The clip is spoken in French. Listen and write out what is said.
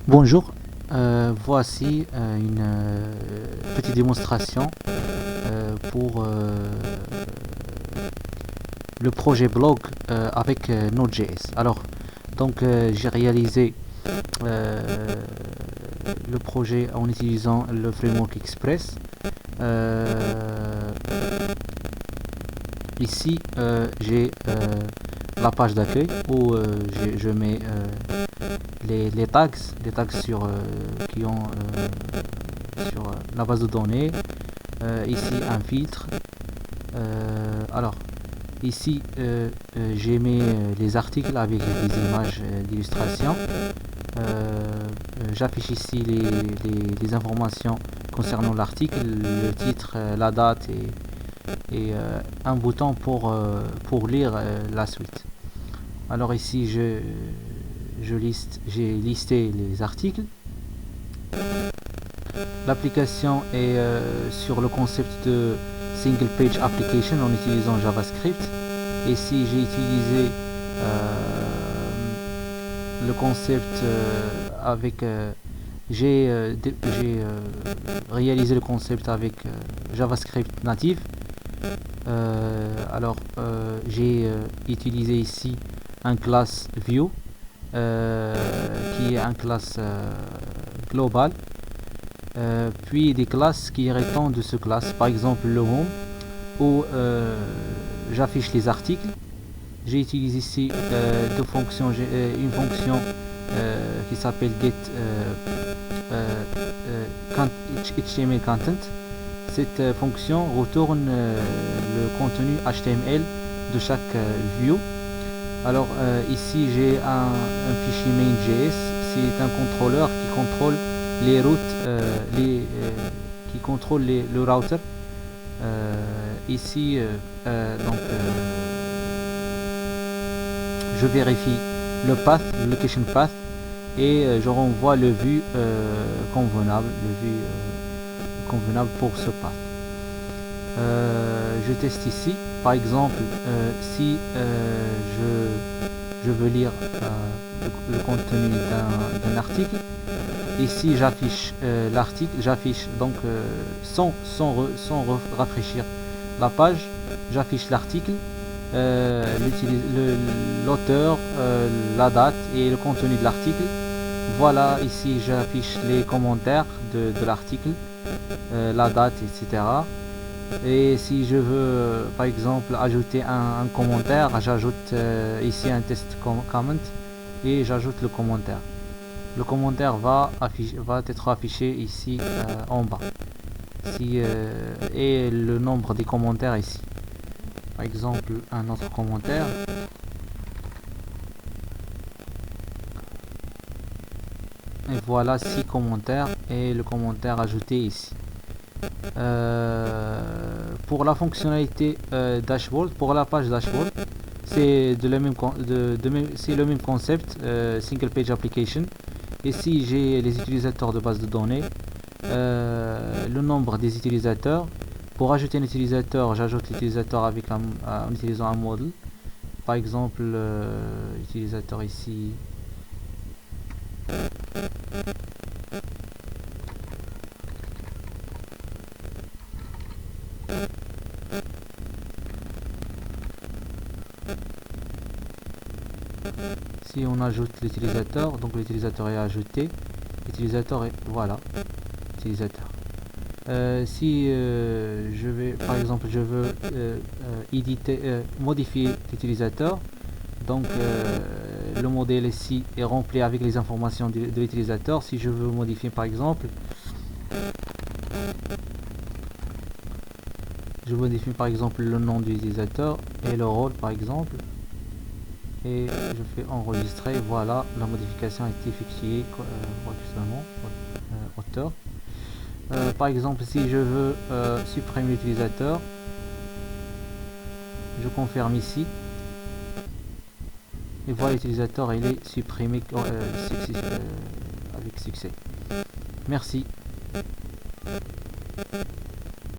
Bonjour, voici une petite démonstration pour le projet blog avec Node.js. Alors, j'ai réalisé le projet en utilisant le framework Express. Ici, j'ai la page d'accueil où je mets les tags sur la base de données. Ici un filtre. Alors ici j'ai mis les articles avec des images d'illustration. J'affiche ici les informations concernant l'article, le titre, la date et un bouton pour lire la suite. Alors ici j'ai listé les articles. L'application est sur le concept de single page application en utilisant JavaScript. Ici j'ai utilisé le concept avec j'ai réalisé le concept avec JavaScript native. J'ai utilisé ici un classe view qui est un classe global, puis des classes qui héritent de ce classe, par exemple le home où j'affiche les articles. J'ai utilisé ici deux fonctions, une fonction qui s'appelle get HTML content. Cette fonction retourne le contenu HTML de chaque view. Alors ici j'ai un fichier main.js, c'est un contrôleur qui contrôle les routes, qui contrôle le router. Ici je vérifie le path, le location path, et je renvoie le vue convenable, convenable pour ce path. Je teste ici, par exemple, si je veux lire le contenu d'un article. Ici j'affiche l'article, j'affiche donc sans rafraîchir la page, j'affiche l'article, l'auteur, la date et le contenu de l'article. Voilà, ici j'affiche les commentaires de l'article, la date, etc. Et si je veux par exemple ajouter un commentaire, j'ajoute ici un test comment et j'ajoute le commentaire. Le commentaire va être affiché ici en bas, et le nombre des commentaires ici. Par exemple un autre commentaire. Et voilà 6 commentaires et le commentaire ajouté ici. Pour la fonctionnalité dashboard, pour la page dashboard, c'est le même concept, single page application. Ici j'ai les utilisateurs de base de données, le nombre des utilisateurs. Pour ajouter un utilisateur, j'ajoute l'utilisateur en utilisant un module. Par exemple, utilisateur ici. Si on ajoute l'utilisateur, donc l'utilisateur est ajouté, l'utilisateur est voilà, utilisateur. Si je vais, par exemple, je veux modifier l'utilisateur, donc le modèle ici est rempli avec les informations de l'utilisateur. Si je veux modifier, par exemple, je modifie par exemple le nom de l'utilisateur et le rôle par exemple, et je fais enregistrer. Voilà, la modification a été effectuée correctement. Auteur. Par exemple, si je veux supprimer l'utilisateur, je confirme ici et voilà, l'utilisateur il est supprimé avec succès. Merci.